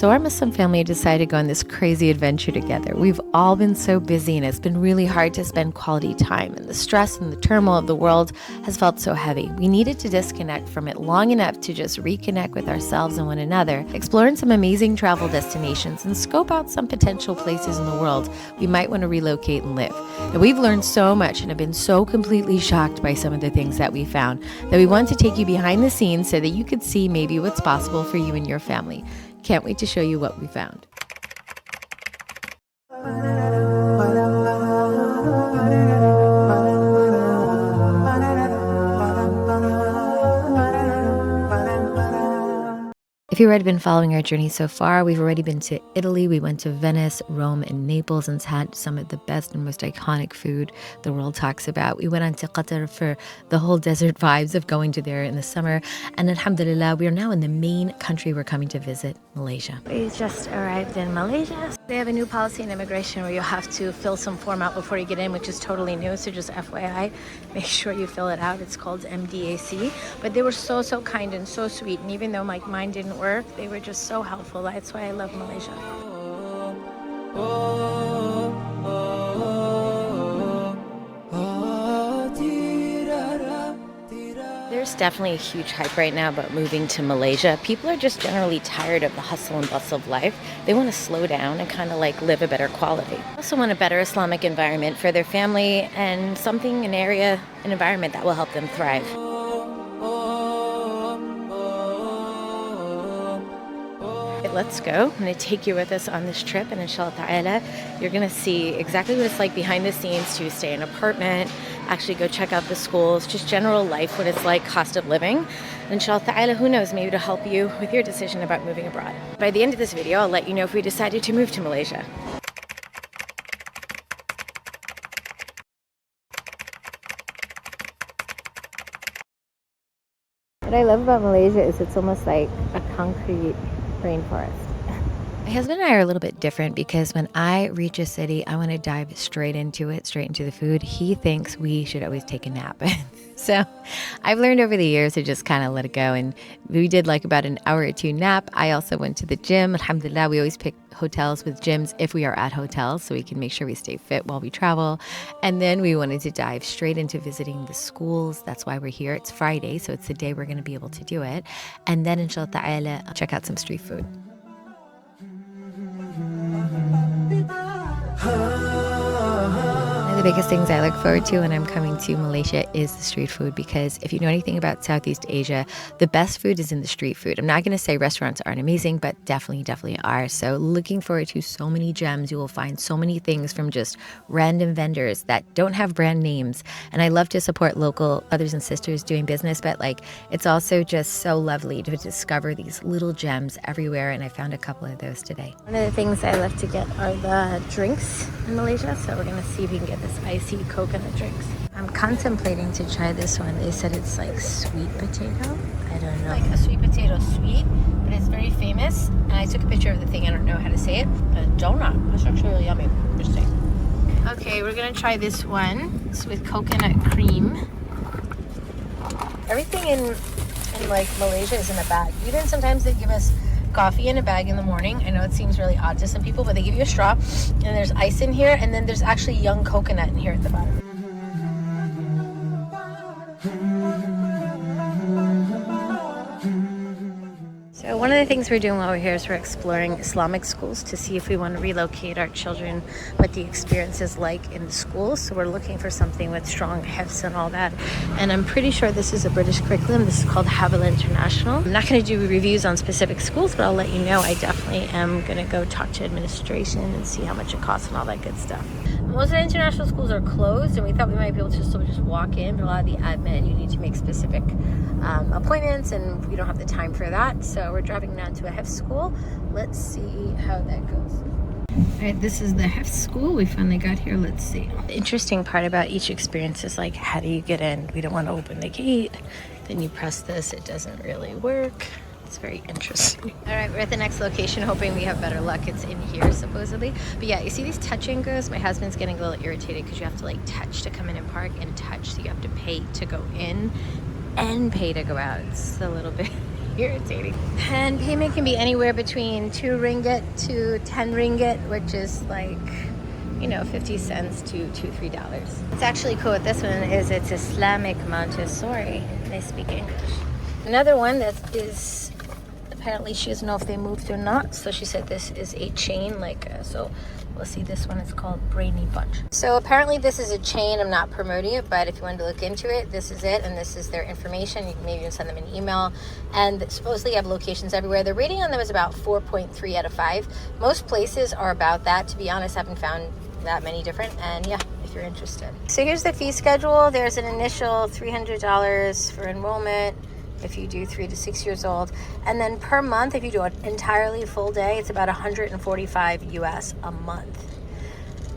So our Muslim family decided to go on this crazy adventure together. We've all been so busy and it's been really hard to spend quality time, and the stress and the turmoil of the world has felt so heavy. We needed to disconnect from it long enough to just reconnect with ourselves and one another, exploring some amazing travel destinations and scope out some potential places in the world we might want to relocate and live. And we've learned so much and have been so completely shocked by some of the things that we found that we want to take you behind the scenes so that you could see maybe what's possible for you and your family. Can't wait to show you what we found. If you've already been following our journey so far, we've already been to Italy. We went to Venice, Rome, and Naples and had some of the best and most iconic food the world talks about. We went on to Qatar for the whole desert vibes of going to there in the summer. And alhamdulillah, we are now in the main country we're coming to visit, Malaysia. We just arrived in Malaysia. They have a new policy in immigration where you have to fill some form out before you get in, which is totally new. So just FYI, make sure you fill it out. It's called MDAC. But they were so kind and so sweet. And even though mine didn't work, they were just so helpful. That's why I love Malaysia. There's definitely a huge hype right now about moving to Malaysia. People are just generally tired of the hustle and bustle of life. They want to slow down and kind of like live a better quality. They also want a better Islamic environment for their family and an environment that will help them thrive. Let's go. I'm going to take you with us on this trip, and inshallah ta'ala, you're going to see exactly what it's like behind the scenes to stay in an apartment, actually go check out the schools, just general life, what it's like, cost of living. And inshallah ta'ala, who knows, maybe to help you with your decision about moving abroad. By the end of this video, I'll let you know if we decided to move to Malaysia. What I love about Malaysia is it's almost like a concrete rainforest. My husband and I are a little bit different because when I reach a city, I want to dive straight into it, straight into the food. He thinks we should always take a nap. So I've learned over the years to just kind of let it go. And we did like about an hour or two nap. I also went to the gym. Alhamdulillah, we always pick hotels with gyms if we are at hotels so we can make sure we stay fit while we travel. And then we wanted to dive straight into visiting the schools. That's why we're here. It's Friday, so it's the day we're going to be able to do it. And then inshallah ta'ala, check out some street food. One of the biggest things I look forward to when I'm coming to Malaysia is the street food, because if you know anything about Southeast Asia, the best food is in the street food. I'm not going to say restaurants aren't amazing, but definitely are. So looking forward to so many gems. You will find so many things from just random vendors that don't have brand names. And I love to support local brothers and sisters doing business, but like it's also just so lovely to discover these little gems everywhere. And I found a couple of those today. One of the things I love to get are the drinks in Malaysia. So we're going to see if we can get this icy coconut drinks. I'm contemplating to try this one. They said it's like sweet potato. I don't know. Like a sweet potato sweet, but it's very famous. And I took a picture of the thing. I don't know how to say it. A donut. It's actually really yummy. Interesting. Okay, we're gonna try this one. It's with coconut cream. Everything in like Malaysia is in a bag. Even sometimes they give us coffee in a bag in the morning. I know it seems really odd to some people, but they give you a straw and there's ice in here, and then there's actually young coconut in here at the bottom. So one of the things we're doing while we're here is we're exploring Islamic schools to see if we want to relocate our children, what the experience is like in the schools. So we're looking for something with strong hifz and all that. And I'm pretty sure this is a British curriculum. This is called Havel International. I'm not going to do reviews on specific schools, but I'll let you know. I definitely am going to go talk to administration and see how much it costs and all that good stuff. Most of the international schools are closed, and we thought we might be able to still just walk in, but a lot of the admin, you need to make specific appointments, and we don't have the time for that. So we're driving down to a HEF school. Let's see how that goes. All right, this is the HEF school. We finally got here. Let's see. The interesting part about each experience is like, how do you get in? We don't want to open the gate. Then you press this. It doesn't really work. It's very interesting. All right, we're at the next location, hoping we have better luck. It's in here, supposedly. But yeah, you see these touch and goes? My husband's getting a little irritated because you have to like touch to come in and park, and touch, so you have to pay to go in and pay to go out. It's a little bit irritating. And payment can be anywhere between 2 ringgit to 10 ringgit, which is like, you know, 50 cents to $2-3. What's actually cool with this one is it's Islamic Montessori. They speak English. Another one that is, apparently she doesn't know if they moved or not, so she said this is a chain, like so we'll see. This one is called Brainy Bunch. So apparently this is a chain. I'm not promoting it, but if you wanted to look into it, this is it, and this is their information. You can maybe even send them an email, and supposedly have locations everywhere. The rating on them is about 4.3 out of 5. Most places are about that. To be honest, I haven't found that many different, and yeah, if you're interested. So here's the fee schedule. There's an initial $300 for enrollment if you do 3 to 6 years old, and then per month, if you do an entirely full day, it's about 145 US a month.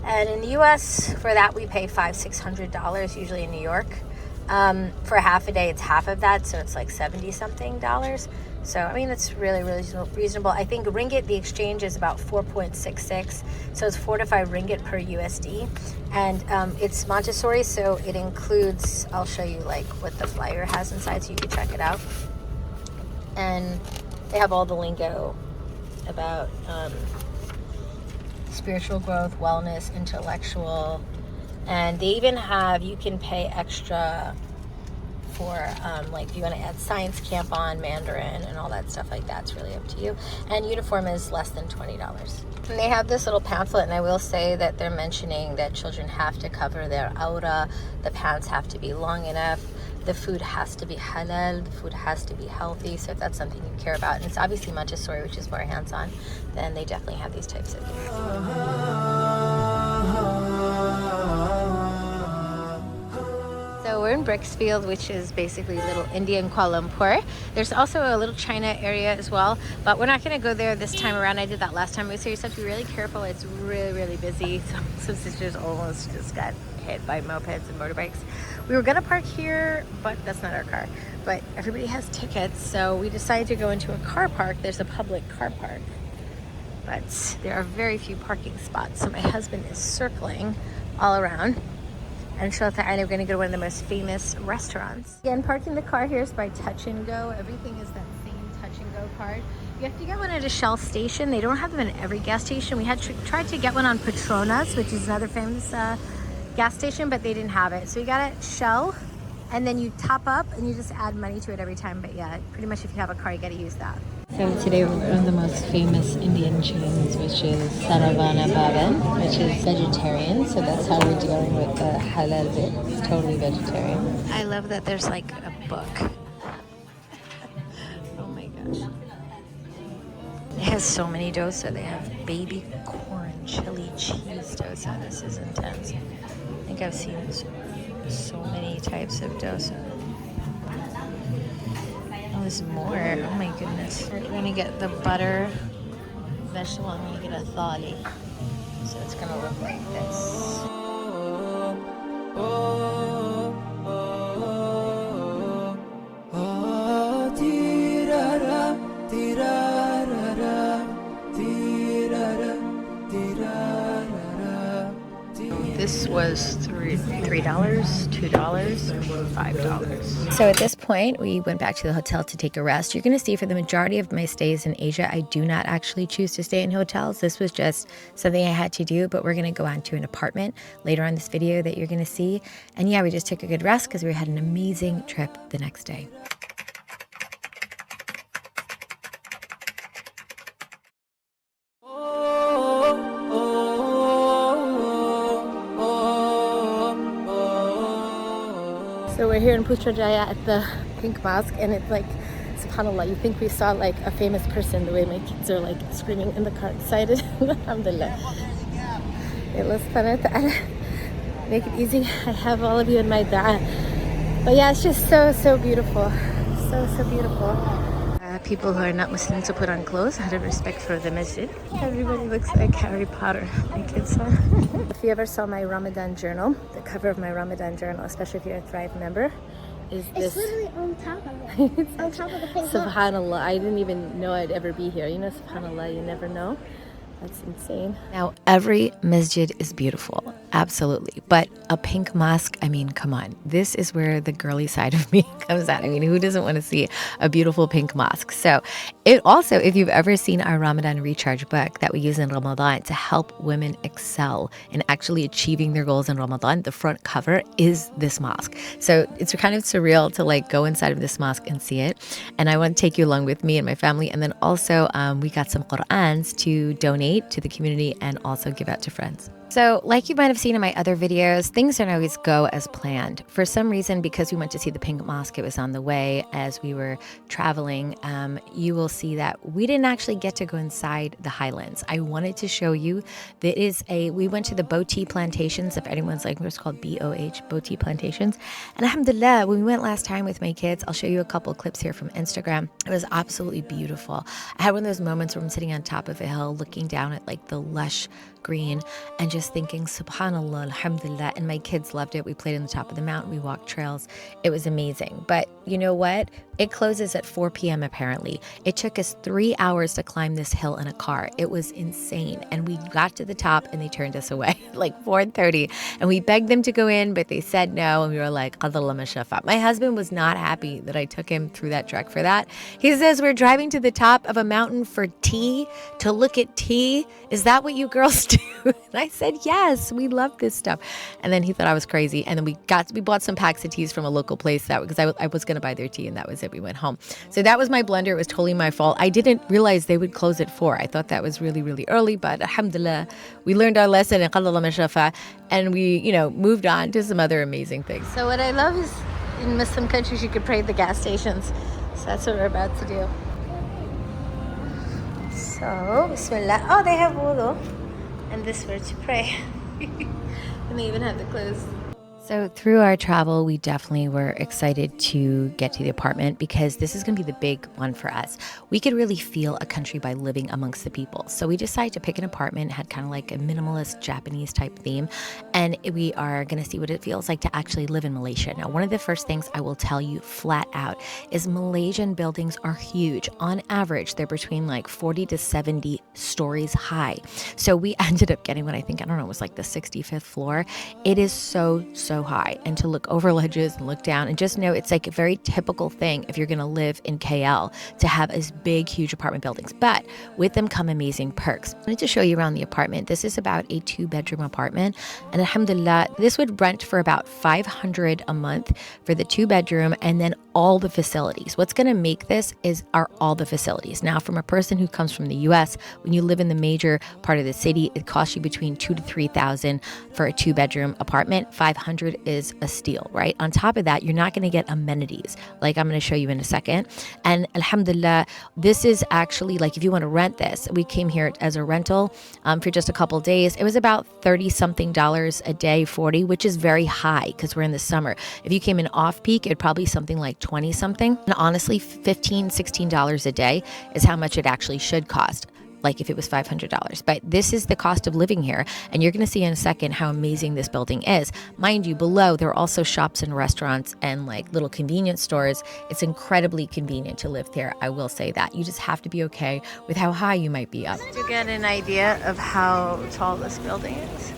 And in the US, for that we pay $500-600, usually in New York. For half a day, it's half of that, so it's like 70 something dollars. So I mean, it's really reasonable. I think ringgit, the exchange is about 4.66, so it's 4 to 5 ringgit per USD. And it's Montessori, so it includes, I'll show you like what the flyer has inside so you can check it out. And they have all the lingo about spiritual growth, wellness, intellectual, and they even have, you can pay extra for like if you want to add science camp on, Mandarin and all that stuff like that. It's really up to you. And uniform is less than $20. And they have this little pamphlet, and I will say that they're mentioning that children have to cover their aura, the pants have to be long enough, the food has to be halal, the food has to be healthy. So if that's something you care about, and it's obviously Montessori, which is more hands-on, then they definitely have these types of things. So we're in Brixfield, which is basically little India in Kuala Lumpur. There's also a little China area as well, but we're not going to go there this time around. I did that last time. We so you have to be really careful. It's really busy. Some sisters almost just got hit by mopeds and motorbikes. We were going to park here, but that's not our car. But everybody has tickets, so we decided to go into a car park. There's a public car park, but there are very few parking spots. So my husband is circling all around. And inshallah ta'ala, we're going to go to one of the most famous restaurants. Again, parking the car here is by touch and go. Everything is that same touch and go card. You have to get one at a Shell station. They don't have them in every gas station. We had tried to get one on Petronas, which is another famous gas station, but they didn't have it. So you got it Shell, and then you top up and you just add money to it every time. But yeah, pretty much if you have a car, you got to use that. So today we're one of the most famous Indian chains, which is Saravana Bhavan, which is vegetarian. So that's how we're dealing with the halal bit. It's totally vegetarian. I love that there's like a book. Oh my gosh. It has so many dosa. They have baby corn, chili cheese dosa. This is intense. I think I've seen so many types of dosa. There's more. Oh my goodness. We're gonna get the butter vegetable, and we're gonna get a thali. So it's gonna look like this. This was $3, $2, $5. So at this point, we went back to the hotel to take a rest. You're going to see for the majority of my stays in Asia, I do not actually choose to stay in hotels. This was just something I had to do, but we're going to go on to an apartment later on this video that you're going to see. And yeah, we just took a good rest because we had an amazing trip the next day. So we're here in Putrajaya at the Pink Mosque, and it's like, subhanAllah, you think we saw like a famous person, the way my kids are like screaming in the car excited. Alhamdulillah. Allah subhanahu wa ta'ala make it easy. I have all of you in my dua. But yeah, it's just so beautiful. So beautiful. People who are not Muslims to put on clothes out of respect for the masjid. Everybody looks like Harry Potter, my kids are. If you ever saw my Ramadan journal, the cover of my Ramadan journal, especially if you're a Thrive member, is this. It's literally on top of it. It's on top of the pink. Subhanallah, I didn't even know I'd ever be here. You know, subhanallah, you never know. That's insane. Now, every masjid is beautiful, absolutely. But a pink mosque, I mean, come on. This is where the girly side of me comes out. I mean, who doesn't want to see a beautiful pink mosque? So it also, if you've ever seen our Ramadan Recharge book that we use in Ramadan to help women excel in actually achieving their goals in Ramadan, the front cover is this mosque. So it's kind of surreal to like go inside of this mosque and see it. And I want to take you along with me and my family. And then also we got some Qur'ans to donate to the community and also give out to friends. So like you might have seen in my other videos, things don't always go as planned. For some reason, because we went to see the Pink Mosque, it was on the way as we were traveling, you will see that we didn't actually get to go inside the highlands. I wanted to show you that we went to the Boti plantations, if anyone's like, what's called BOH, Boti plantations. And alhamdulillah, when we went last time with my kids, I'll show you a couple clips here from Instagram. It was absolutely beautiful. I had one of those moments where I'm sitting on top of a hill looking down at like the lush green and just thinking subhanallah, alhamdulillah. And my kids loved it. We played on the top of the mountain, we walked trails. It was amazing. But you know what, it closes at 4 p.m. apparently. It took us 3 hours to climb this hill in a car. It was insane. And we got to the top and they turned us away like 4:30, and we begged them to go in, but they said no. And we were like, qadallah mashafa. My husband was not happy that I took him through that trek for that. He says, we're driving to the top of a mountain for tea, to look at tea. Is that what you girls do? And I said, yes, we love this stuff. And then he thought I was crazy. And then we bought some packs of teas from a local place because I was going to buy their tea, and that was it. We went home. So that was my blunder. It was totally my fault. I didn't realize they would close at 4. I thought that was really, really early, but alhamdulillah, we learned our lesson and we, moved on to some other amazing things. So what I love is in Muslim countries, you could pray at the gas stations. So that's what we're about to do. So, bismillah. Oh, they have wudu. And this where to pray. And they even have the clothes. So through our travel, we definitely were excited to get to the apartment because this is going to be the big one for us. We could really feel a country by living amongst the people. So we decided to pick an apartment, had kind of like a minimalist Japanese type theme, and we are going to see what it feels like to actually live in Malaysia. Now, one of the first things I will tell you flat out is Malaysian buildings are huge. On average, they're between like 40 to 70 stories high. So we ended up getting what it was like the 65th floor. It is so high, and to look over ledges and look down and just know it's like a very typical thing if you're going to live in KL to have these big, huge apartment buildings. But with them come amazing perks. I wanted to show you around the apartment. This is about a 2-bedroom apartment, and alhamdulillah, this would rent for about 500 a month for the 2-bedroom, and then all the facilities. What's going to make this are all the facilities. Now, from a person who comes from the US, when you live in the major part of the city, it costs you between $2,000 to $3,000 for a 2-bedroom apartment. 500 is a steal, right? On top of that, you're not going to get amenities like I'm going to show you in a second. And alhamdulillah, this is actually like if you want to rent this, we came here as a rental for just a couple days. It was about $30-something a day, 40, which is very high because we're in the summer. If you came in off peak, it'd probably be something like 20-something. And honestly, $15-16 a day is how much it actually should cost, like if it was $500. But this is the cost of living here. And you're going to see in a second how amazing this building is. Mind you, below, there are also shops and restaurants and like little convenience stores. It's incredibly convenient to live there. I will say that. You just have to be okay with how high you might be up. To get an idea of how tall this building is.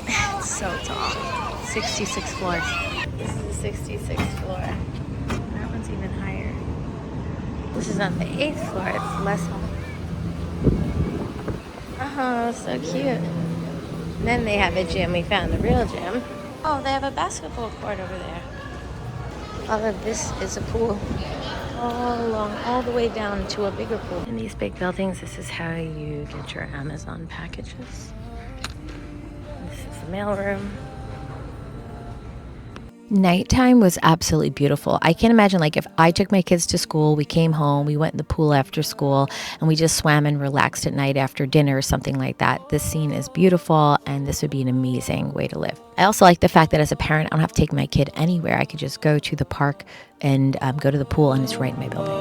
It's so tall. 66 floors. This is the 66th floor. That one's even higher. This is on the 8th floor. It's less high. Oh, so cute. And then they have a gym. We found the real gym. Oh, they have a basketball court over there. All of this is a pool. All along, all the way down to a bigger pool. In these big buildings, this is how you get your Amazon packages. This is the mailroom. Nighttime was absolutely beautiful. I can't imagine, like, if I took my kids to school, we came home, we went in the pool after school, and we just swam and relaxed at night after dinner or something like that. This scene is beautiful, and this would be an amazing way to live. I also like the fact that as a parent, I don't have to take my kid anywhere. I could just go to the park and go to the pool, and it's right in my building.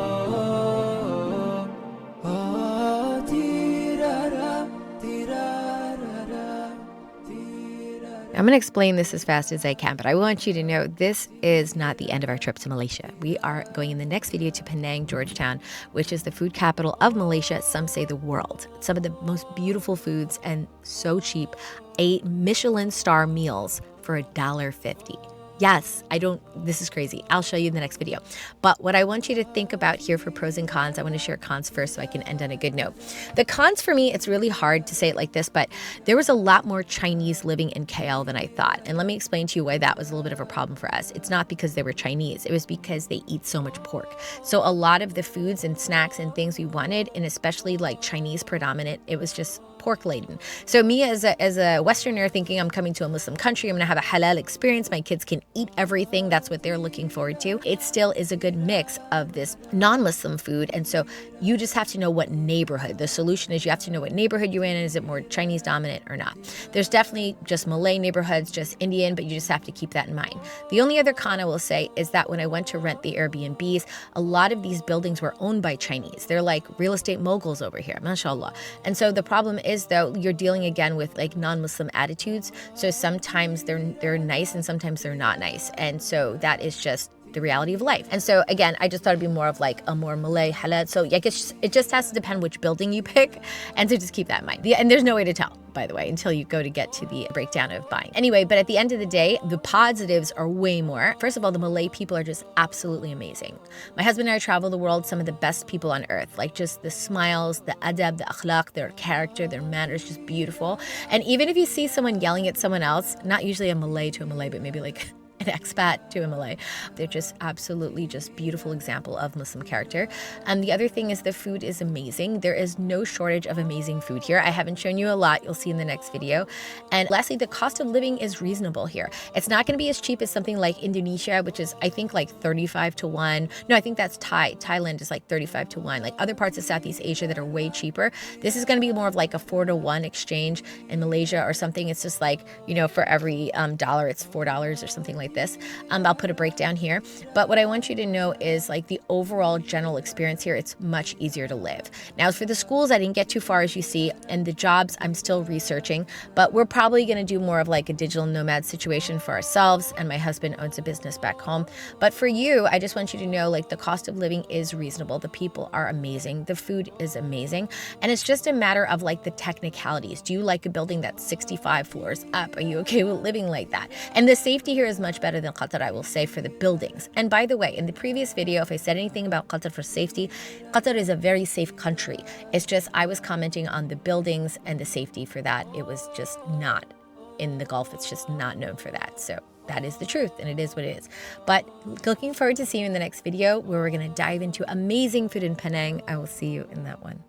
I'm going to explain this as fast as I can, but I want you to know this is not the end of our trip to Malaysia. We are going in the next video to Penang, Georgetown, which is the food capital of Malaysia. Some say the world. Some of the most beautiful foods and so cheap. 8 Michelin star meals for $1.50. Yes, this is crazy. I'll show you in the next video. But what I want you to think about here for pros and cons, I want to share cons first so I can end on a good note. The cons for me, it's really hard to say it like this, but there was a lot more Chinese living in KL than I thought. And let me explain to you why that was a little bit of a problem for us. It's not because they were Chinese. It was because they eat so much pork. So a lot of the foods and snacks and things we wanted, and especially like Chinese predominant, it was just pork laden. So me as a Westerner thinking I'm coming to a Muslim country, I'm going to have a halal experience. My kids can eat everything. That's what they're looking forward to. It still is a good mix of this non-Muslim food. And so you just have to know what neighborhood. The solution is you have to know what neighborhood you're in. Is it more Chinese dominant or not? There's definitely just Malay neighborhoods, just Indian, but you just have to keep that in mind. The only other con I will say is that when I went to rent the Airbnbs, a lot of these buildings were owned by Chinese. They're like real estate moguls over here, mashallah. And so the problem is though, you're dealing again with like non-Muslim attitudes. So sometimes they're nice and sometimes they're not nice. And so that is just the reality of life. And so again, I just thought it'd be more of like a more Malay halal. So I guess it just has to depend which building you pick. And so just keep that in mind. And there's no way to tell, by the way, until you go to get to the breakdown of buying. Anyway, but at the end of the day, the positives are way more. First of all, the Malay people are just absolutely amazing. My husband and I travel the world, some of the best people on earth, like just the smiles, the adab, the akhlaq, their character, their manners, just beautiful. And even if you see someone yelling at someone else, not usually a Malay to a Malay, but maybe like an expat to a Malay. They're just absolutely just beautiful example of Muslim character. And the other thing is the food is amazing. There is no shortage of amazing food here. I haven't shown you a lot. You'll see in the next video. And lastly, the cost of living is reasonable here. It's not going to be as cheap as something like Indonesia, which is I think like 35 to 1. No, I think that's Thailand is like 35 to 1. Like other parts of Southeast Asia that are way cheaper. This is going to be more of like a 4 to 1 exchange in Malaysia or something. It's just like, you know, for every dollar, it's $4 or something like this. I'll put a breakdown here. But what I want you to know is like the overall general experience here, it's much easier to live. Now for the schools, I didn't get too far as you see, and the jobs I'm still researching, but we're probably going to do more of like a digital nomad situation for ourselves, and my husband owns a business back home. But for you, I just want you to know like the cost of living is reasonable. The people are amazing. The food is amazing. And it's just a matter of like the technicalities. Do you like a building that's 65 floors up? Are you okay with living like that? And the safety here is much better than Qatar, I will say, for the buildings. And by the way, in the previous video, if I said anything about Qatar for safety, Qatar is a very safe country. It's just I was commenting on the buildings and the safety for that. It was just not in the Gulf. It's just not known for that. So that is the truth, and it is what it is. But looking forward to seeing you in the next video where we're going to dive into amazing food in Penang. I will see you in that one.